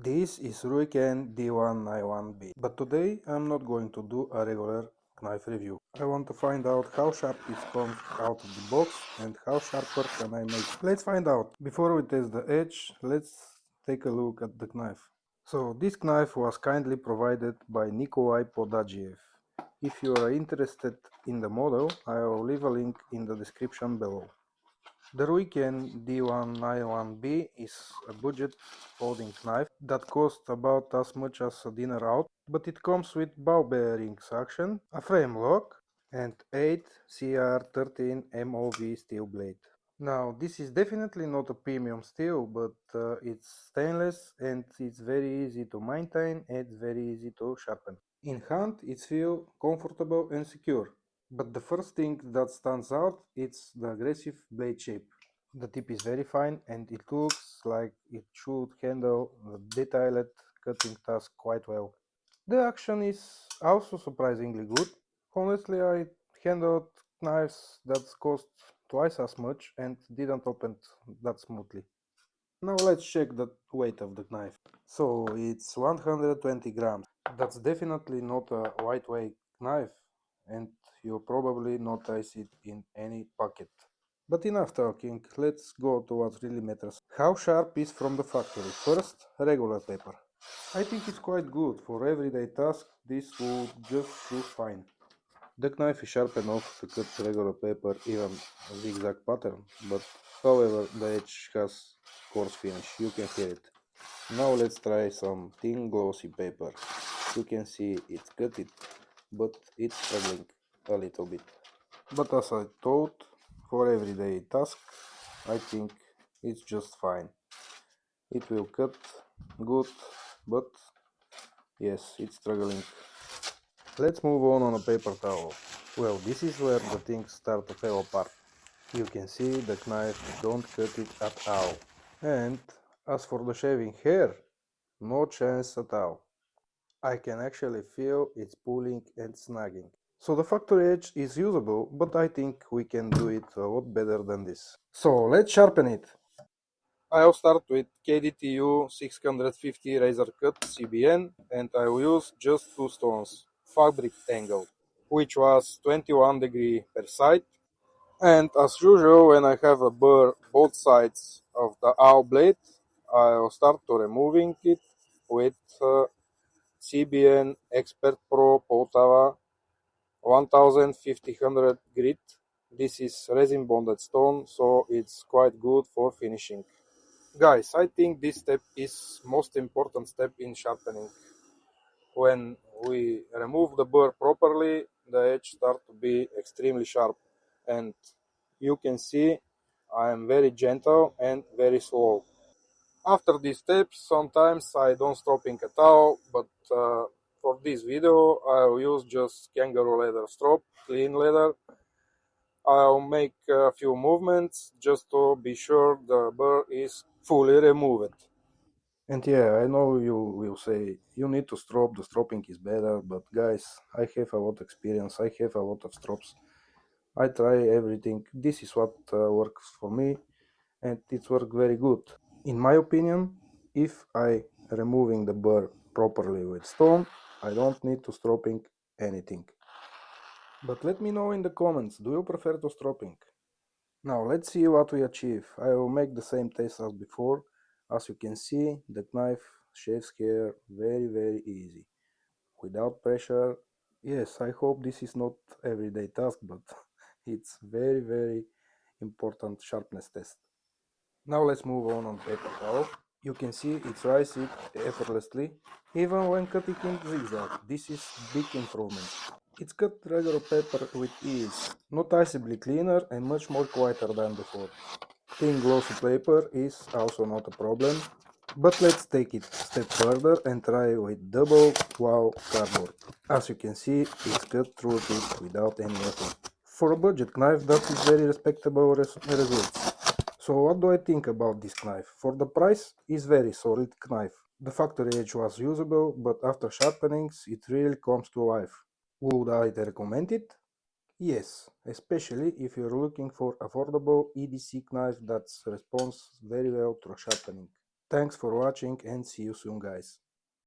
This is Ruike D191-B, but today I'm not going to do a regular knife review. I want to find out how sharp it comes out of the box and how sharper can I make it. Let's find out. Before we test the edge, let's take a look at the knife. So this knife was kindly provided by Nikolai Podagiev. If you are interested in the model, I will leave a link in the description below. The Ruike D191-B is a budget folding knife that costs about as much as a dinner out, but it comes with ball bearings action, a frame lock, and 8 CR13 MOV steel blade. Now, this is definitely not a premium steel, but it's stainless and it's very easy to maintain and very easy to sharpen. In hand, it feels comfortable and secure. But the first thing that stands out is the aggressive blade shape. The tip is very fine and it looks like it should handle the detailed cutting task quite well. The action is also surprisingly good. Honestly, I handled knives that cost twice as much and didn't open that smoothly. Now let's check the weight of the knife. So it's 120 grams. That's definitely not a lightweight knife and you'll probably notice it in any pocket. But enough talking, let's go to what really matters. How sharp is from the factory? First, regular paper. I think it's quite good. For everyday task, this would just do fine. The knife is sharp enough to cut regular paper, even a zigzag pattern, but however the edge has coarse finish, you can hear it. Now let's try some thin glossy paper. You can see it's gutted, but it's struggling a little bit. But as I thought, for everyday task, I think it's just fine. It will cut good, but yes, it's struggling. Let's move on a paper towel. Well, this is where the things start to fall apart. You can see the knife don't cut it at all. And as for the shaving hair, no chance at all. I can actually feel it's pulling and snagging. So the factory edge is usable, but I think we can do it a lot better than this. So let's sharpen it. I'll start with KDTU 650 Razor Cut CBN and I will use just two stones, fabric angle, which was 21 degree per side. And as usual, when I have a burr both sides of the awl blade, I'll start to removing it with CBN Expert Pro Poltava 1500 grit. This is resin bonded stone, so it's quite good for finishing. Guys, I think this step is most important step in sharpening. When we remove the burr properly, the edge start to be extremely sharp, and you can see I am very gentle and very slow. After these steps, sometimes I don't stropping at all, but for this video I'll use just kangaroo leather strop, clean leather. I'll make a few movements just to be sure the burr is fully removed. And yeah, I know you will say you need to strop, the stropping is better, but guys, I have a lot of experience, I have a lot of strops. I try everything. This is what works for me and it's worked very good. In my opinion, if I removing the burr properly with stone, I don't need to stropping anything. But let me know in the comments, do you prefer to stropping? Now let's see what we achieve. I will make the same test as before. As you can see, the knife shaves hair very easy, without pressure. Yes, I hope this is not everyday task, but it's very important sharpness test. Now let's move on paper towel. You can see it rises effortlessly, even when cutting in zigzag. This is big improvement. It's cut regular paper with ease, noticeably cleaner and much more quieter than before. Thin glossy paper is also not a problem, but let's take it a step further and try with double wall cardboard. As you can see, it's cut through it without any effort. For a budget knife, that is very respectable results. So what do I think about this knife? For the price, it's very solid knife. The factory edge was usable, but after sharpenings, it really comes to life. Would I recommend it? Yes, especially if you're looking for affordable EDC knife that responds very well to sharpening. Thanks for watching and see you soon, guys.